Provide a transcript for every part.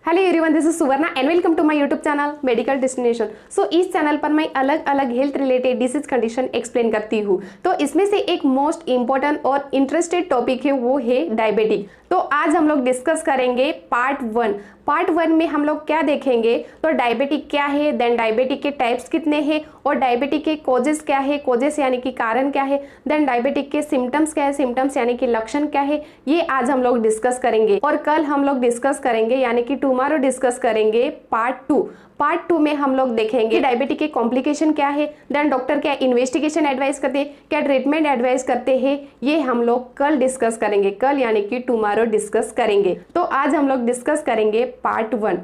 Hello everyone, this is Suvarna and welcome to my YouTube channel medical destination. So इस channel पर मैं अलग अलग health related disease condition explain करती हूँ। तो इसमें से एक मोस्ट इंपॉर्टेंट और इंटरेस्टेड टॉपिक है, वो है डायबिटिक। तो आज हम लोग डिस्कस करेंगे पार्ट वन में हम लोग क्या देखेंगे, तो डायबिटिक क्या है, देन डायबिटिक के टाइप्स कितने हैं और डायबिटिक के कॉजेस क्या है, कॉजेस यानी कि कारण क्या है, देन डायबिटिक के सिम्टम्स क्या है, सिम्टम्स यानी कि लक्षण क्या है, ये आज हम लोग डिस्कस करेंगे। और कल हम लोग डिस्कस करेंगे यानी कि टुमारो डिस्कस करेंगे पार्ट टू में हम लोग देखेंगे डायबिटिक के कॉम्प्लिकेशन क्या है, देन डॉक्टर क्या इन्वेस्टिगेशन एडवाइस करते हैं, क्या ट्रीटमेंट एडवाइस करते हैं, ये हम लोग कल डिस्कस करेंगे। कल यानी कि टुमारो डिस्कस करेंगे। तो आज हम लोग डिस्कस करेंगे पार्ट वन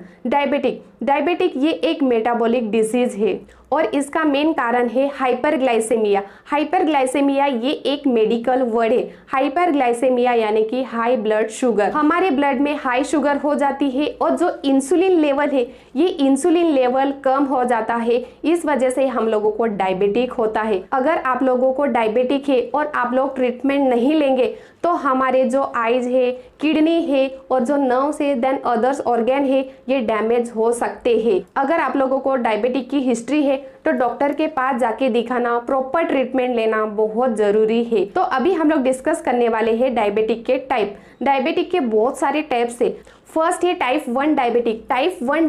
डायबिटिक ये एक मेटाबॉलिक डिसीज है और इसका मेन कारण है हाइपरग्लाइसेमिया ये एक मेडिकल वर्ड है। हाइपरग्लाइसेमिया यानी कि हाई ब्लड शुगर, हमारे ब्लड में हाई शुगर हो जाती है और जो इंसुलिन लेवल है, ये इंसुलिन लेवल कम हो जाता है, इस वजह से हम लोगों को डायबिटिक होता है। अगर आप लोगों को डायबिटिक है और आप लोग ट्रीटमेंट नहीं लेंगे तो हमारे जो आइज है, किडनी है और जो नर्व्स है, देन अदर्स ऑर्गन है, ये डैमेज हो सकते हैं। अगर आप लोगों को डायबिटिक की हिस्ट्री है तो डॉक्टर के पास जाके दिखाना, प्रॉपर ट्रीटमेंट लेना बहुत जरूरी है। तो अभी हम लोग डिस्कस करने वाले हैं डायबिटिक के टाइप। डायबिटिक के बहुत सारे टाइप्स है। फर्स्ट है टाइप 1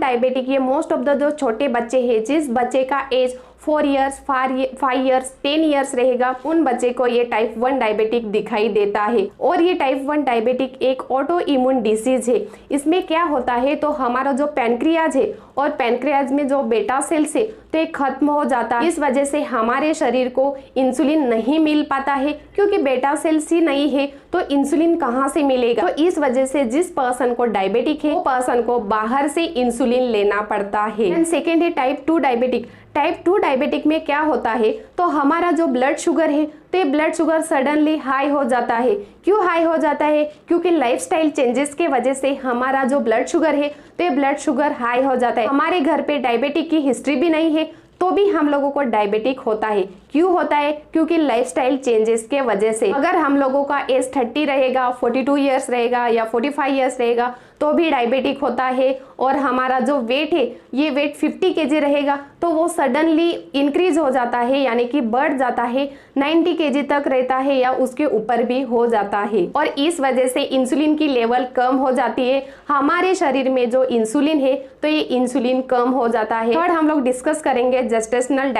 डायबिटिक। ये मोस्ट ऑफ द जो छोटे बच्चे हैं, जिस बच्चे का एज 4 इयर्स 5 इयर्स 10 इयर्स रहेगा, उन बच्चे को ये टाइप 1 डायबिटिक दिखाई देता है। और ये टाइप 1 डायबिटिक एक ऑटो इम्यून डिसीज है। इसमें क्या होता है, तो हमारा जो पैनक्रियाज है और पैनक्रियाज में जो बेटा सेल्स है तो ये खत्म हो जाता है। इस वजह से हमारे शरीर को इंसुलिन नहीं मिल पाता है, क्योंकि बेटा सेल्स ही नहीं है तो इंसुलिन कहाँ से मिलेगा। तो इस वजह से जिस पर्सन को डायबिटिक है वो पर्सन को बाहर से इंसुलिन लेना पड़ता है। सेकेंड है टाइप 2 डायबिटिक। टाइप 2 डायबिटिक में क्या होता है, तो हमारा जो ब्लड शुगर है तो ये ब्लड शुगर सडनली हाई हो जाता है। क्यों हाई हो जाता है, क्योंकि लाइफस्टाइल चेंजेस के वजह से हमारा जो ब्लड शुगर है तो ये ब्लड शुगर हाई हो जाता है। हमारे घर पे डायबिटिक की हिस्ट्री भी नहीं है तो भी हम लोगों को डायबिटिक होता है। क्यों होता है, क्योंकि लाइफस्टाइल चेंजेस के वजह से। अगर हम लोगों का एज 30 रहेगा, 42 इयर्स रहेगा या 45 इयर्स रहेगा तो भी डायबिटिक होता है। और हमारा जो वेट है, ये वेट 50 kg रहेगा तो वो सडनली इंक्रीज हो जाता है, यानी कि बढ़ जाता है, 90 kg तक रहता है या उसके ऊपर भी हो जाता है। और इस वजह से इंसुलिन की लेवल कम हो जाती है। हमारे शरीर में जो इंसुलिन है तो ये इंसुलिन कम हो जाता है। थर्ड हम लोग डिस्कस करेंगे जेस्टेशनल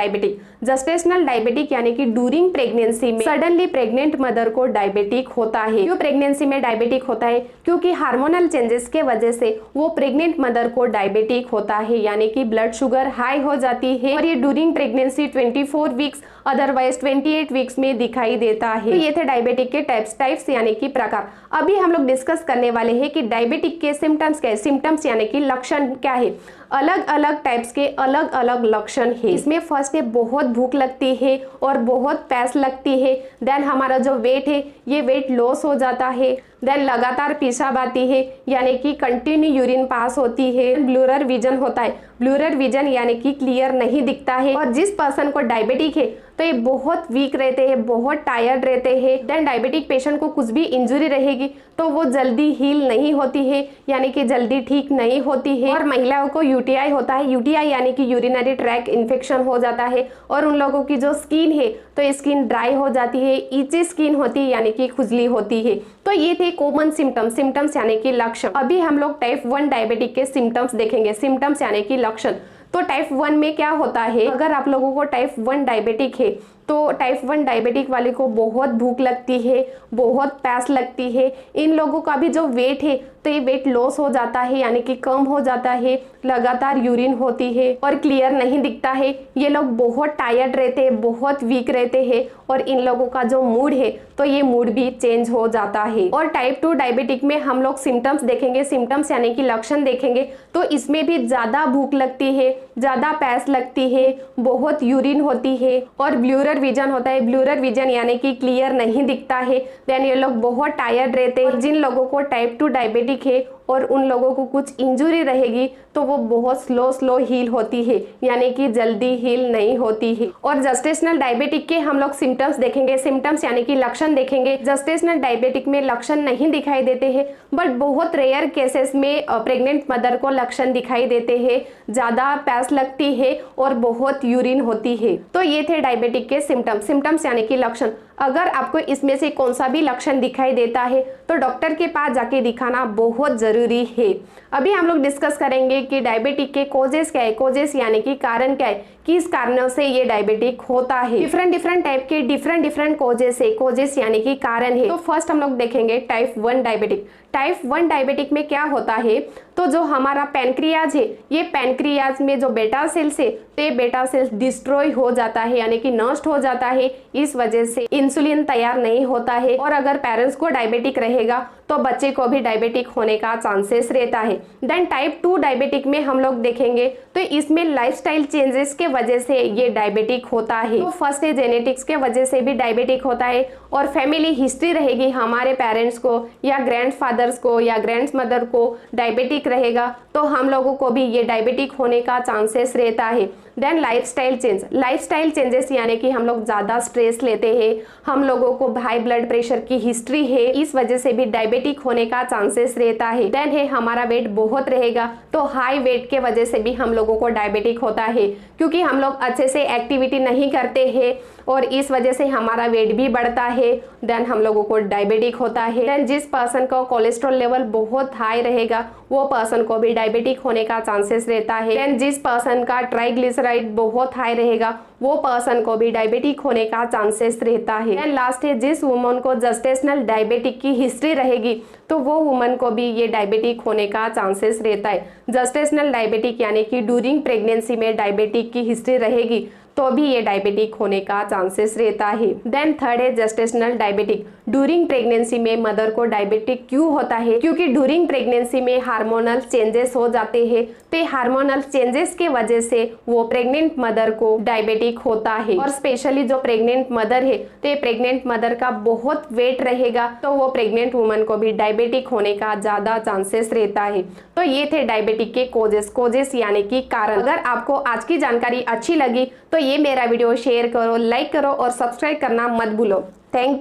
डायबिटिक यानी कि ड्यूरिंग प्रेगनेंसी में सडनली प्रेग्नेंट मदर को डायबिटिक होता है। क्यों प्रेगनेंसी में डायबिटिक होता है, क्योंकि हार्मोनल चेंजेस के वजह से वो प्रेग्नेंट मदर को डायबिटिक होता है, यानी कि ब्लड शुगर हाई हो जाती है। और ये during pregnancy 24 weeks otherwise 28 weeks में दिखाई देता है। तो ये थे डायबिटिक के टाइप्स यानी कि प्रकार। अभी हम लोग डिस्कस करने वाले हैं कि डायबिटिक के सिम्टम्स क्या है। सिम्टम्स यानी कि लक्षण क्या है। अलग अलग टाइप्स के अलग अलग लक्षण है। इसमें फर्स्ट है बहुत भूख लगती है और बहुत प्यास लगती है। देन हमारा जो वेट है ये वेट लॉस हो जाता है। देन लगातार पेशाब आती है, यानी कि कंटिन्यू यूरिन पास होती है। ब्लूरर विजन होता है। ब्लूरर विजन यानी कि क्लियर नहीं दिखता है। और जिस पर्सन को डायबिटिक है तो ये बहुत वीक रहते हैं, बहुत टायर्ड रहते हैं। देन डायबिटिक पेशेंट को कुछ भी इंजुरी रहेगी तो वो जल्दी हील नहीं होती है, यानी कि जल्दी ठीक नहीं होती है। और महिलाओं को यूटीआई होता है। यूटीआई यानी कि यूरिनरी ट्रैक इन्फेक्शन हो जाता है। और उन लोगों की जो स्किन है तो स्किन ड्राई हो जाती है, इची स्किन होती है, यानी कि खुजली होती है। तो ये थे कॉमन सिम्टम्स यानी कि लक्षण। अभी हम लोग टाइप 1 डायबिटिक के सिम्टम्स देखेंगे। सिम्टम्स यानी कि लक्षण। तो टाइप 1 में क्या होता है, अगर आप लोगों को टाइप 1 डायबिटिक है तो टाइप 1 डायबिटिक वाले को बहुत भूख लगती है, बहुत प्यास लगती है। इन लोगों का भी जो वेट है तो ये वेट लॉस हो जाता है, यानी कि कम हो जाता है। लगातार यूरिन होती है और क्लियर नहीं दिखता है। ये लोग बहुत टायर्ड रहते हैं, बहुत वीक रहते हैं। और इन लोगों का जो मूड है तो ये मूड भी चेंज हो जाता है। और टाइप 2 डायबिटिक में हम लोग सिम्टम्स देखेंगे। सिम्टम्स यानी कि लक्षण देखेंगे तो इसमें भी ज्यादा भूख लगती है, ज्यादा प्यास लगती है, बहुत यूरिन होती है और ब्लूरर विजन होता है। ब्लूरर विजन यानी कि क्लियर नहीं दिखता है। देन ये लोग बहुत टायर्ड रहते हैं। जिन लोगों को टाइप 2 डायबिटिक है और उन लोगों को कुछ इंजुरी रहेगी तो वो बहुत स्लो हील होती है, यानी कि जल्दी हील नहीं होती है। और जेस्टेशनल डायबिटिक के हम लोग सिम्टम्स देखेंगे, सिम्टम्स यानी कि लक्षण देखेंगे। जेस्टेशनल डायबिटिक में लक्षण नहीं दिखाई देते हैं, बट बहुत रेयर केसेस में प्रेग्नेंट मदर को लक्षण दिखाई देते हैं, ज्यादा प्यास लगती है और बहुत यूरिन होती है। तो ये थे डायबिटिक के सिम्टम्स यानी कि लक्षण। अगर आपको इसमें से कौन सा भी लक्षण दिखाई देता है तो डॉक्टर के पास जाके दिखाना बहुत जरूरी है। अभी हम लोग डिस्कस करेंगे कि डायबिटिक के कोजेस क्या है, कोजेस यानी कि कारण क्या है, किस कारणों से ये डायबिटिक होता है। डिफरेंट टाइप के डिफरेंट कोजेस है, कोजेस यानी कि कारण है। तो फर्स्ट हम लोग देखेंगे टाइप 1 डायबिटिक। टाइप 1 डायबिटिक में क्या होता है, तो जो हमारा पैनक्रियाज है, ये पैनक्रियाज में जो बेटा सेल्स है, तो ये बेटा सेल्स डिस्ट्रॉय हो जाता है यानी कि नष्ट हो जाता है। इस वजह से इंसुलिन तैयार नहीं होता है और अगर पेरेंट्स को डायबिटिक रहेगा तो बच्चे को भी डायबिटिक होने का चांसेस रहता है। देन टाइप 2 डायबिटिक में हम लोग देखेंगे तो इसमें लाइफस्टाइल चेंजेस के वजह से ये डायबिटिक होता है। तो फर्स्ट है जेनेटिक्स के वजह से भी डायबिटिक होता है और फैमिली हिस्ट्री रहेगी, हमारे पेरेंट्स को या ग्रैंडफादर्स को या ग्रैंडमदर को डायबिटिक रहेगा तो हम लोगों को भी ये डायबिटिक होने का चांसेस रहता है। देन लाइफस्टाइल चेंजेस यानी कि हम लोग ज्यादा स्ट्रेस लेते हैं, हम लोगों को हाई ब्लड प्रेशर की हिस्ट्री है, इस वजह से भी डायबिटिक होने का चांसेस रहता है। देन है हमारा वेट बहुत रहेगा, तो हाई वेट के वजह से भी हम लोगों को डायबिटिक होता है, क्योंकि हम लोग अच्छे से एक्टिविटी नहीं करते हैं और इस वजह से हमारा वेट भी बढ़ता है। देन हम लोगों को डायबिटिक होता है। देन जिस पर्सन का कोलेस्ट्रॉल लेवल बहुत हाई रहेगा वो पर्सन को भी डायबिटिक होने का चांसेस रहता है। देन जिस पर्सन का ट्राइग्लिसराइड बहुत हाई रहेगा वो पर्सन को भी डायबिटिक होने का चांसेस रहता है। देन लास्ट है जिस वुमन को जेस्टेशनल डायबिटिक की हिस्ट्री रहेगी तो वो वुमन को भी ये डायबिटिक होने का चांसेस रहता है। जेस्टेशनल डायबिटिक यानी कि ड्यूरिंग प्रेगनेंसी में डायबिटिक की हिस्ट्री रहेगी तो भी ये डायबिटिक होने का चांसेस रहता है। देन थर्ड है जेस्टेशनल डायबिटिक। ड्यूरिंग प्रेगनेंसी में मदर को डायबिटिक क्यों होता है, क्योंकि ड्यूरिंग प्रेगनेंसी में हार्मोनल चेंजेस हो जाते हैं, तो हार्मोनल चेंजेस के वजह से वो प्रेग्नेंट मदर को डायबिटिक होता है। और स्पेशली जो प्रेग्नेंट मदर है तो ये प्रेग्नेंट मदर का बहुत वेट रहेगा तो वो प्रेग्नेंट वुमन को भी डायबिटिक होने का ज्यादा चांसेस रहता है। तो ये थे डायबिटिक के कोजेस यानी कि कारण। अगर आपको आज की जानकारी अच्छी लगी तो ये मेरा वीडियो शेयर करो, लाइक करो और सब्सक्राइब करना मत भूलो। Thank you.